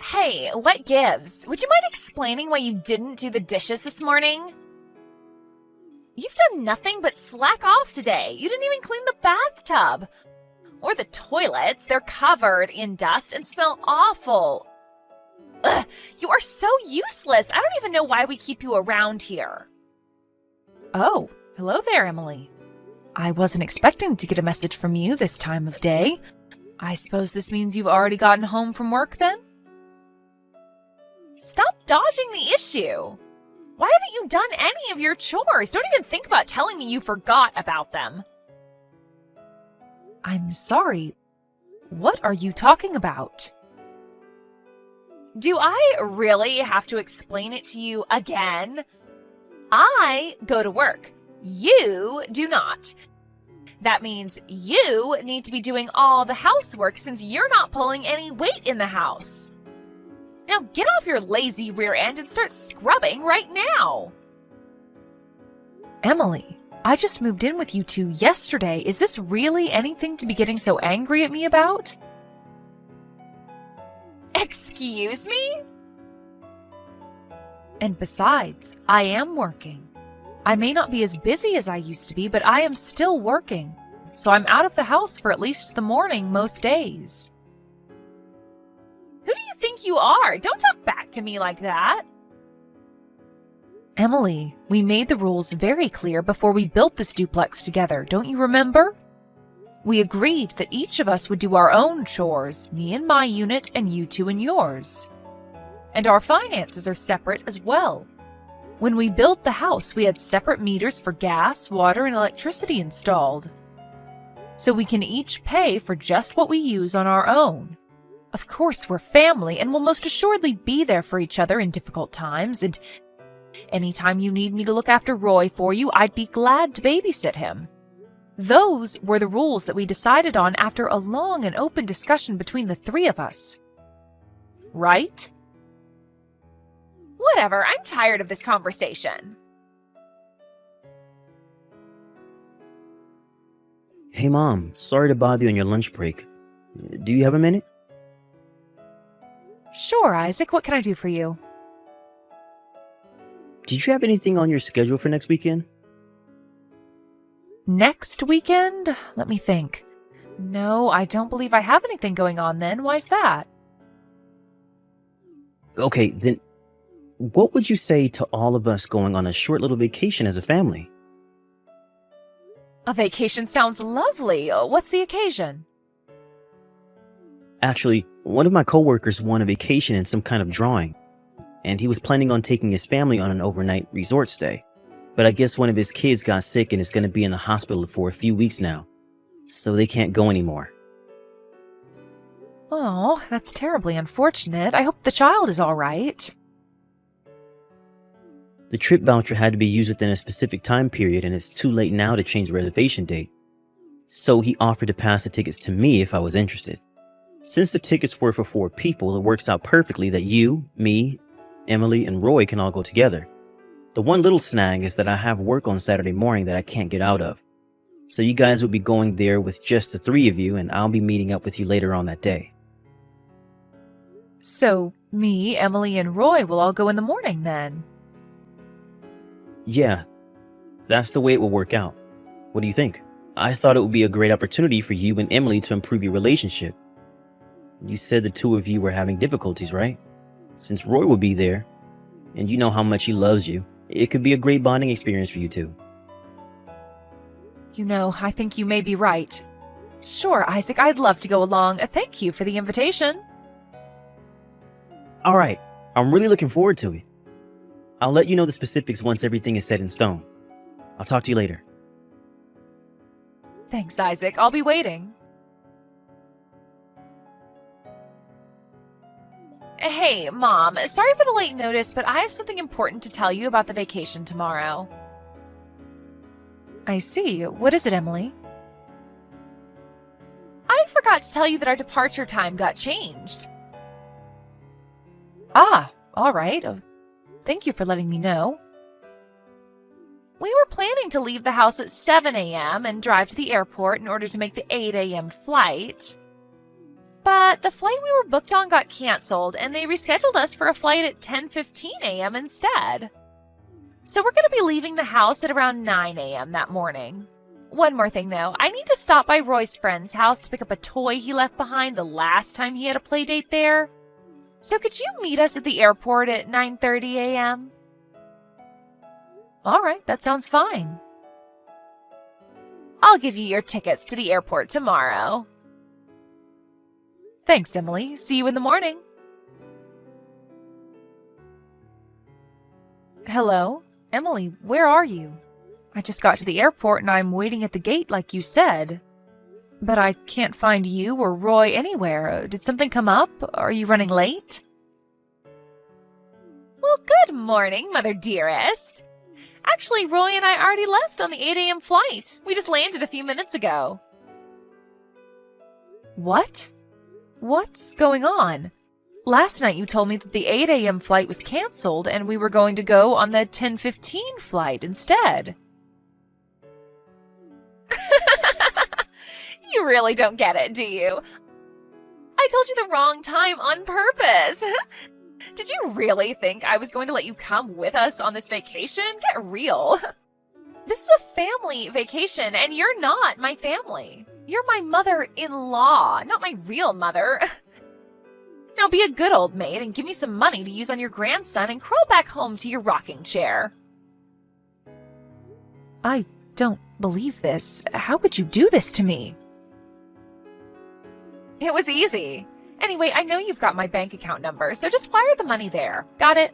Hey, what gives? Would you mind explaining why you didn't do the dishes this morning? You've done nothing but slack off today. You didn't even clean the bathtub. Or the toilets. They're covered in dust and smell awful. Ugh, you are so useless. I don't even know why we keep you around here. Oh, hello there, Emily. I wasn't expecting to get a message from you this time of day. I suppose this means you've already gotten home from work then? Stop dodging the issue. Why haven't you done any of your chores? Don't even think about telling me you forgot about them. I'm sorry. What are you talking about? Do I really have to explain it to you again? I go to work. You do not. That means you need to be doing all the housework since you're not pulling any weight in the house. Now get off your lazy rear end and start scrubbing right now. Emily, I just moved in with you two yesterday. Is this really anything to be getting so angry at me about? Excuse me? And besides, I am working. I may not be as busy as I used to be, but I am still working. So I'm out of the house for at least the morning most days. Who do you think you are? Don't talk back to me like that. Emily, we made the rules very clear before we built this duplex together, don't you remember? We agreed that each of us would do our own chores, me in my unit and you two in yours. And our finances are separate as well. When we built the house, we had separate meters for gas, water, and electricity installed. So we can each pay for just what we use on our own. Of course, we're family and will most assuredly be there for each other in difficult times, and anytime you need me to look after Roy for you, I'd be glad to babysit him. Those were the rules that we decided on after a long and open discussion between the three of us. Right? Whatever, I'm tired of this conversation. Hey Mom, sorry to bother you on your lunch break. Do you have a minute? Sure, Isaac, what can I do for you? Did you have anything on your schedule for next weekend? Next weekend? Let me think. No, I don't believe I have anything going on then. Why's that? Okay, then what would you say to all of us going on a short little vacation as a family? A vacation sounds lovely. What's the occasion? Actually, one of my coworkers won a vacation in some kind of drawing, and he was planning on taking his family on an overnight resort stay. But I guess one of his kids got sick and is going to be in the hospital for a few weeks now, so they can't go anymore. Oh, that's terribly unfortunate. I hope the child is all right. The trip voucher had to be used within a specific time period, and it's too late now to change the reservation date. So he offered to pass the tickets to me if I was interested. Since the tickets were for 4 people, it works out perfectly that you, me, Emily, and Roy can all go together. The one little snag is that I have work on Saturday morning that I can't get out of. So you guys will be going there with just the 3 of you, and I'll be meeting up with you later on that day. So, me, Emily, and Roy will all go in the morning then? Yeah, that's the way it will work out. What do you think? I thought it would be a great opportunity for you and Emily to improve your relationship. You said the 2 of you were having difficulties, right? Since Roy will be there, and you know how much he loves you, it could be a great bonding experience for you two. You know, I think you may be right. Sure, Isaac, I'd love to go along. Thank you for the invitation. All right, I'm really looking forward to it. I'll let you know the specifics once everything is set in stone. I'll talk to you later. Thanks, Isaac. I'll be waiting. Hey, Mom, sorry for the late notice, but I have something important to tell you about the vacation tomorrow. I see. What is it, Emily? I forgot to tell you that our departure time got changed. Ah, all right. Thank you for letting me know. We were planning to leave the house at 7 a.m. and drive to the airport in order to make the 8 a.m. flight. But the flight we were booked on got canceled, and they rescheduled us for a flight at 10:15 a.m. instead. So we're going to be leaving the house at around 9 a.m. that morning. One more thing, though. I need to stop by Roy's friend's house to pick up a toy he left behind the last time he had a play date there. So could you meet us at the airport at 9:30 a.m.? All right, that sounds fine. I'll give you your tickets to the airport tomorrow. Thanks, Emily. See you in the morning. Hello? Emily, where are you? I just got to the airport and I'm waiting at the gate like you said. But I can't find you or Roy anywhere. Did something come up? Are you running late? Well, good morning, Mother Dearest. Actually, Roy and I already left on the 8 a.m. flight. We just landed a few minutes ago. What? What's going on? Last night you told me that the 8 a.m. flight was canceled and we were going to go on the 10:15 flight instead. You really don't get it, do you? I told you the wrong time on purpose. Did you really think I was going to let you come with us on this vacation? Get real. This is a family vacation, and you're not my family. You're my mother-in-law, not my real mother. Now be a good old maid and give me some money to use on your grandson and crawl back home to your rocking chair. I don't believe this. How could you do this to me? It was easy. Anyway, I know you've got my bank account number, so just wire the money there. Got it?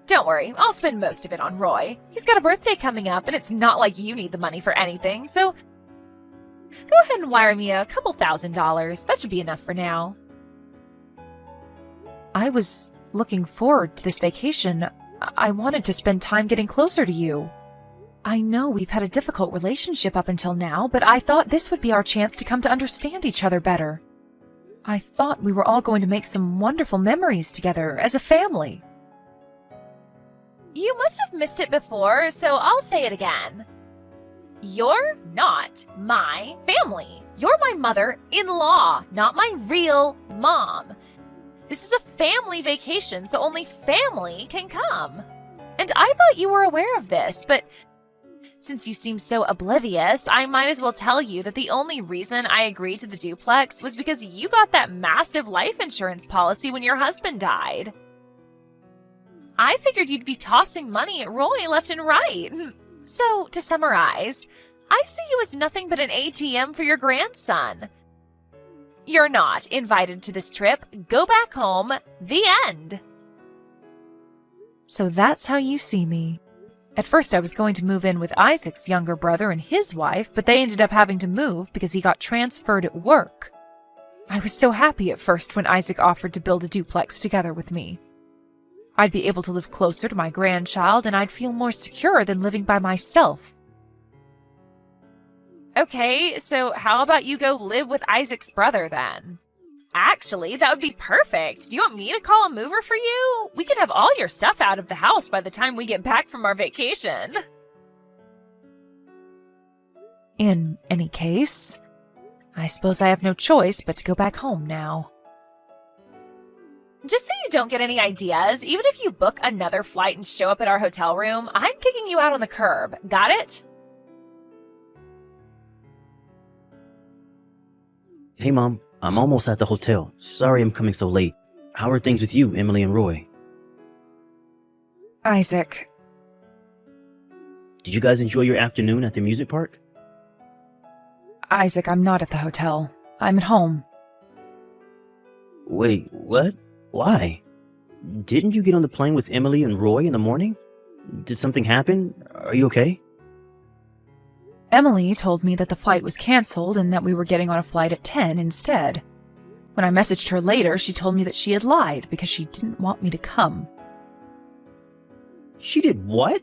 Don't worry, I'll spend most of it on Roy. He's got a birthday coming up, and it's not like you need the money for anything, so go ahead and wire me a couple $1,000s. That should be enough for now. I was looking forward to this vacation. I wanted to spend time getting closer to you. I know we've had a difficult relationship up until now, but I thought this would be our chance to come to understand each other better. I thought we were all going to make some wonderful memories together as a family. You must have missed it before, so I'll say it again. You're not my family. You're my mother-in-law, not my real mom. This is a family vacation, so only family can come. And I thought you were aware of this, but since you seem so oblivious, I might as well tell you that the only reason I agreed to the duplex was because you got that massive life insurance policy when your husband died. I figured you'd be tossing money at Roy left and right. So, to summarize, I see you as nothing but an ATM for your grandson. You're not invited to this trip. Go back home. The end. So that's how you see me. At first I was going to move in with Isaac's younger brother and his wife, but they ended up having to move because he got transferred at work. I was so happy at first when Isaac offered to build a duplex together with me. I'd be able to live closer to my grandchild and I'd feel more secure than living by myself. Okay, so how about you go live with Isaac's brother then? Actually, that would be perfect. Do you want me to call a mover for you? We can have all your stuff out of the house by the time we get back from our vacation. In any case, I suppose I have no choice but to go back home now. Just so you don't get any ideas, even if you book another flight and show up at our hotel room, I'm kicking you out on the curb. Got it? Hey, Mom. I'm almost at the hotel. Sorry I'm coming so late. How are things with you, Emily and Roy? Isaac. Did you guys enjoy your afternoon at the music park? Isaac, I'm not at the hotel. I'm at home. Wait, what? Why? Didn't you get on the plane with Emily and Roy in the morning? Did something happen? Are you okay? Emily told me that the flight was canceled and that we were getting on a flight at 10 instead. When I messaged her later, she told me that she had lied because she didn't want me to come. She did what?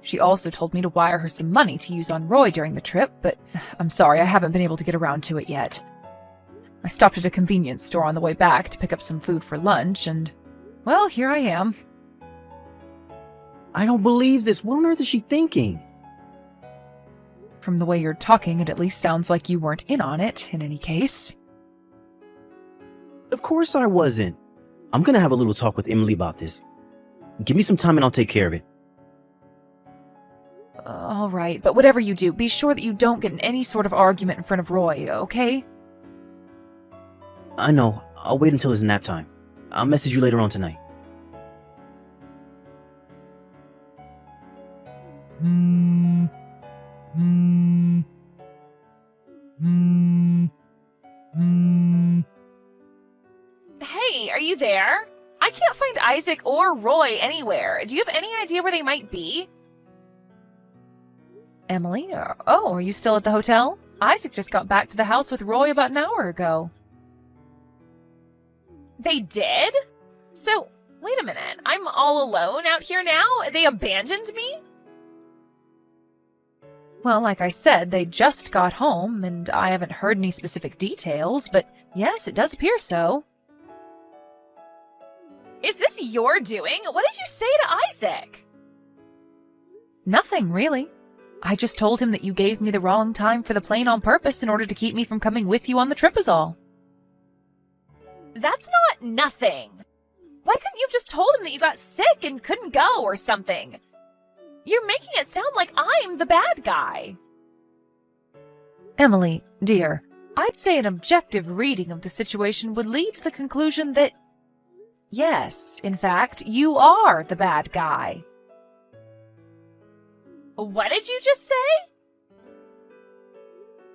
She also told me to wire her some money to use on Roy during the trip, but I'm sorry, I haven't been able to get around to it yet. I stopped at a convenience store on the way back to pick up some food for lunch, and, well, here I am. I don't believe this. What on earth is she thinking? From the way you're talking, it at least sounds like you weren't in on it, in any case. Of course I wasn't. I'm gonna have a little talk with Emily about this. Give me some time and I'll take care of it. All right, but whatever you do, be sure that you don't get in any sort of argument in front of Roy, okay? I know. I'll wait until it's nap time. I'll message you later on tonight. Hey, are you there? I can't find Isaac or Roy anywhere. Do you have any idea where they might be? Emily? Oh, are you still at the hotel? Isaac just got back to the house with Roy about an hour ago. They did? So, wait a minute. I'm all alone out here now? They abandoned me? Well, like I said, they just got home, and I haven't heard any specific details, but yes, it does appear so. Is this your doing? What did you say to Isaac? Nothing, really. I just told him that you gave me the wrong time for the plane on purpose in order to keep me from coming with you on the trip is all. That's not nothing. Why couldn't you have just told him that you got sick and couldn't go or something? You're making it sound like I'm the bad guy. Emily, dear, I'd say an objective reading of the situation would lead to the conclusion that, yes, in fact, you are the bad guy. What did you just say?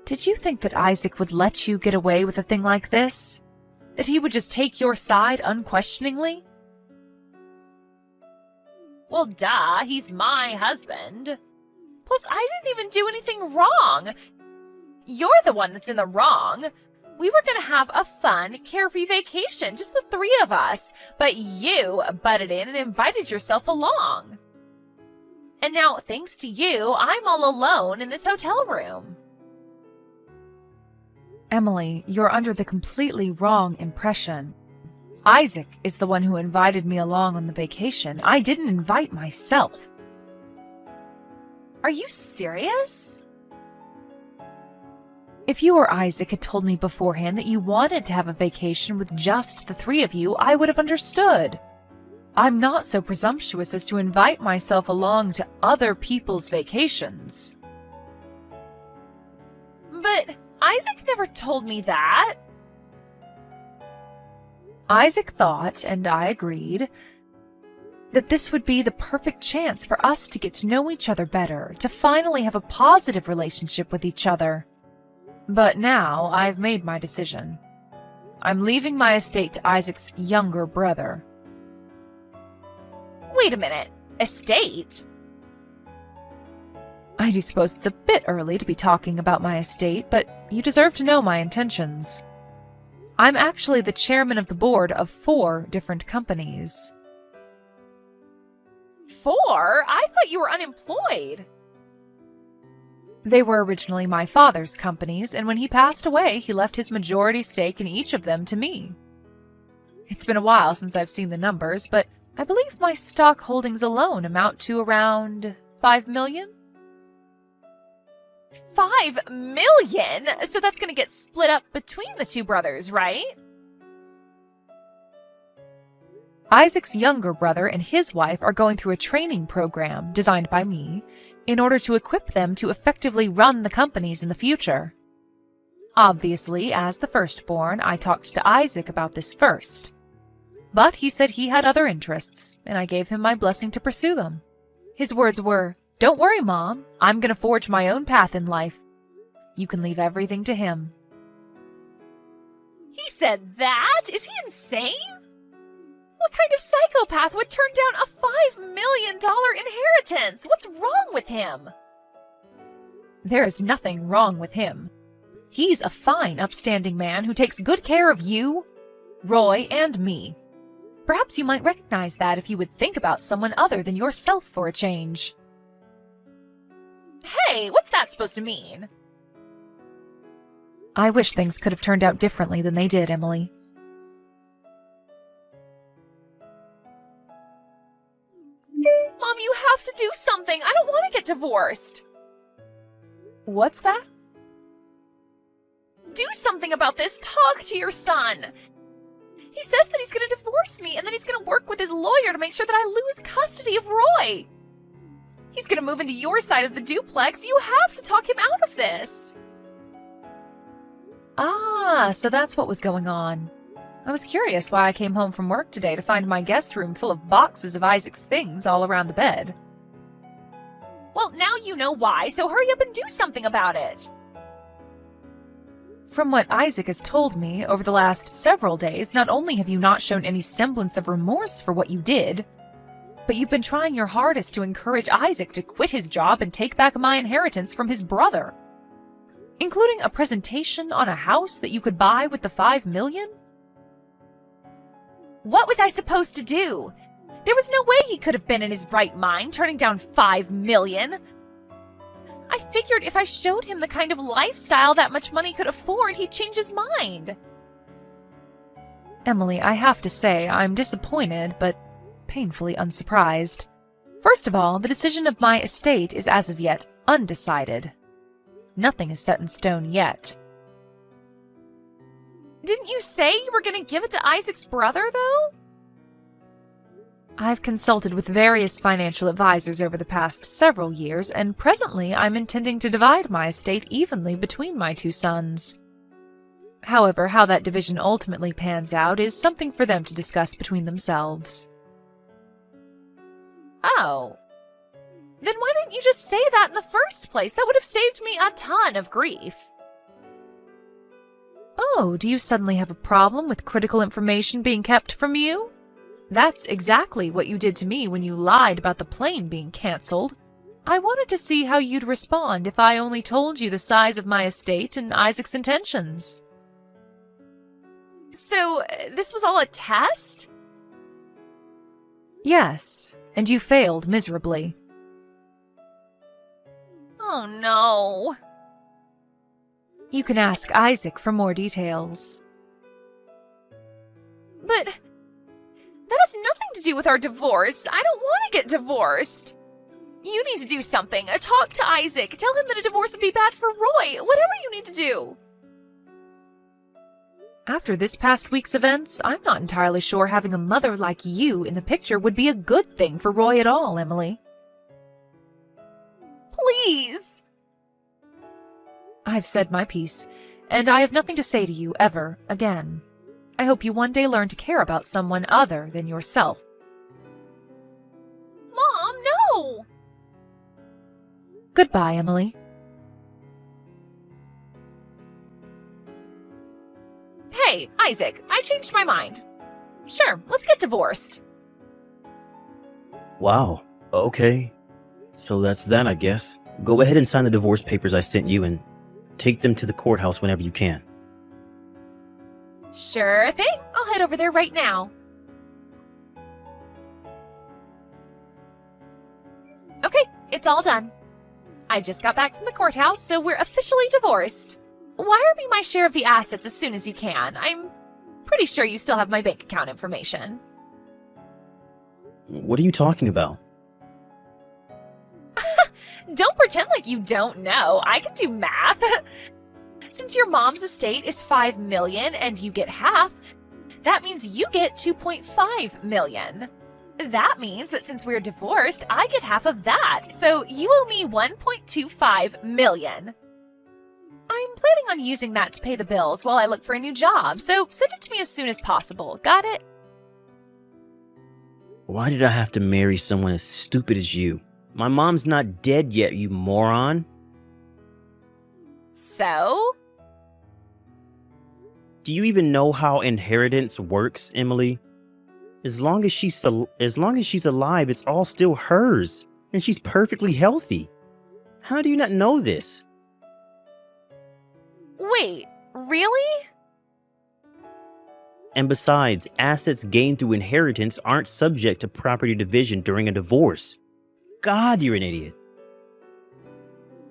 Did you think that Isaac would let you get away with a thing like this? That he would just take your side unquestioningly? Well, duh, he's my husband. Plus, I didn't even do anything wrong. You're the one that's in the wrong. We were gonna have a fun, carefree vacation, just the three of us, but you butted in and invited yourself along. And now, thanks to you, I'm all alone in this hotel room. Emily, you're under the completely wrong impression. Isaac is the one who invited me along on the vacation. I didn't invite myself. Are you serious? If you or Isaac had told me beforehand that you wanted to have a vacation with just the three of you, I would have understood. I'm not so presumptuous as to invite myself along to other people's vacations. But Isaac never told me that. Isaac thought, and I agreed, that this would be the perfect chance for us to get to know each other better, to finally have a positive relationship with each other. But now I've made my decision. I'm leaving my estate to Isaac's younger brother. Wait a minute. Estate? I do suppose it's a bit early to be talking about my estate, but you deserve to know my intentions. I'm actually the chairman of the board of 4 different companies. 4? I thought you were unemployed. They were originally my father's companies, and when he passed away, he left his majority stake in each of them to me. It's been a while since I've seen the numbers, but I believe my stock holdings alone amount to around 5 million? 5 million? So that's going to get split up between the 2 brothers, right? Isaac's younger brother and his wife are going through a training program designed by me in order to equip them to effectively run the companies in the future. Obviously, as the firstborn, I talked to Isaac about this first. But he said he had other interests, and I gave him my blessing to pursue them. His words were, "Don't worry, Mom. I'm going to forge my own path in life. You can leave everything to him." He said that? Is he insane? What kind of psychopath would turn down a $5 million inheritance? What's wrong with him? There is nothing wrong with him. He's a fine, upstanding man who takes good care of you, Roy, and me. Perhaps you might recognize that if you would think about someone other than yourself for a change. Hey, what's that supposed to mean? I wish things could have turned out differently than they did, Emily. Mom, you have to do something. I don't want to get divorced. What's that? Do something about this. Talk to your son. He says that he's going to divorce me and then he's going to work with his lawyer to make sure that I lose custody of Roy. He's going to move into your side of the duplex. You have to talk him out of this. Ah, so that's what was going on. I was curious why I came home from work today to find my guest room full of boxes of Isaac's things all around the bed. Well, now you know why, so hurry up and do something about it. From what Isaac has told me over the last several days, not only have you not shown any semblance of remorse for what you did, but you've been trying your hardest to encourage Isaac to quit his job and take back my inheritance from his brother, including a presentation on a house that you could buy with the $5 million? What was I supposed to do? There was no way he could have been in his right mind turning down $5 million. I figured if I showed him the kind of lifestyle that much money could afford, he'd change his mind. Emily, I have to say I'm disappointed, but painfully unsurprised. First of all, the decision of my estate is as of yet undecided. Nothing is set in stone yet. Didn't you say you were going to give it to Isaac's brother, though? I've consulted with various financial advisors over the past several years, and presently I'm intending to divide my estate evenly between my two sons. However, how that division ultimately pans out is something for them to discuss between themselves. Oh. Then why didn't you just say that in the first place? That would have saved me a ton of grief. Oh, do you suddenly have a problem with critical information being kept from you? That's exactly what you did to me when you lied about the plane being cancelled. I wanted to see how you'd respond if I only told you the size of my estate and Isaac's intentions. So, this was all a test? Yes, and you failed miserably. Oh no. You can ask Isaac for more details. But that has nothing to do with our divorce. I don't want to get divorced. You need to do something. Talk to Isaac. Tell him that a divorce would be bad for Roy. Whatever you need to do. After this past week's events, I'm not entirely sure having a mother like you in the picture would be a good thing for Roy at all, Emily. Please. I've said my piece, and I have nothing to say to you ever again. I hope you one day learn to care about someone other than yourself. Mom, no! Goodbye, Emily. Hey, Isaac, I changed my mind. Sure, let's get divorced. Wow. Okay. So that's that, I guess. Go ahead and sign the divorce papers I sent you and take them to the courthouse whenever you can. Sure thing. I'll head over there right now. Okay, it's all done. I just got back from the courthouse, so we're officially divorced. Wire me my share of the assets as soon as you can. I'm pretty sure you still have my bank account information. What are you talking about? Don't pretend like you don't know. I can do math. Since your mom's estate is $5 million and you get half, that means you get $2.5 million. That means that since we're divorced, I get half of that. So you owe me $1.25 million. I'm planning on using that to pay the bills while I look for a new job, so send it to me as soon as possible. Got it? Why did I have to marry someone as stupid as you? My mom's not dead yet, you moron. So? Do you even know how inheritance works, Emily? As long as she's alive, it's all still hers, and she's perfectly healthy. How do you not know this? Wait, really? And besides, assets gained through inheritance aren't subject to property division during a divorce. God, you're an idiot.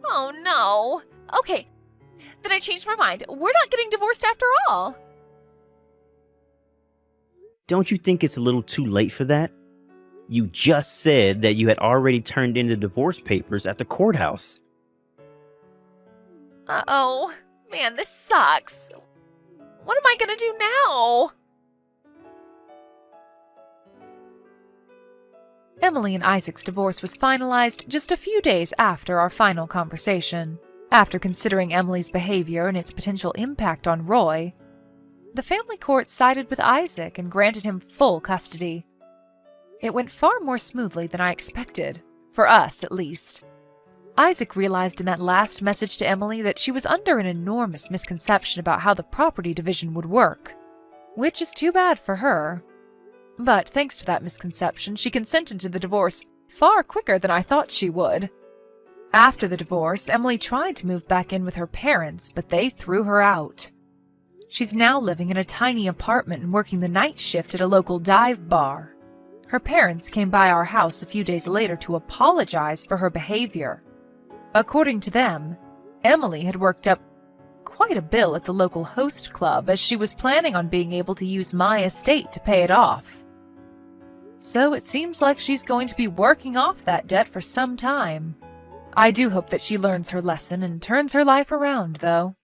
Oh no. Okay, then I changed my mind. We're not getting divorced after all. Don't you think it's a little too late for that? You just said that you had already turned in the divorce papers at the courthouse. Uh-oh. Man, this sucks. What am I gonna do now? Emily and Isaac's divorce was finalized just a few days after our final conversation. After considering Emily's behavior and its potential impact on Roy, the family court sided with Isaac and granted him full custody. It went far more smoothly than I expected, for us at least. Isaac realized in that last message to Emily that she was under an enormous misconception about how the property division would work, which is too bad for her. But thanks to that misconception, she consented to the divorce far quicker than I thought she would. After the divorce, Emily tried to move back in with her parents, but they threw her out. She's now living in a tiny apartment and working the night shift at a local dive bar. Her parents came by our house a few days later to apologize for her behavior. According to them, Emily had worked up quite a bill at the local host club as she was planning on being able to use my estate to pay it off. So it seems like she's going to be working off that debt for some time. I do hope that she learns her lesson and turns her life around, though.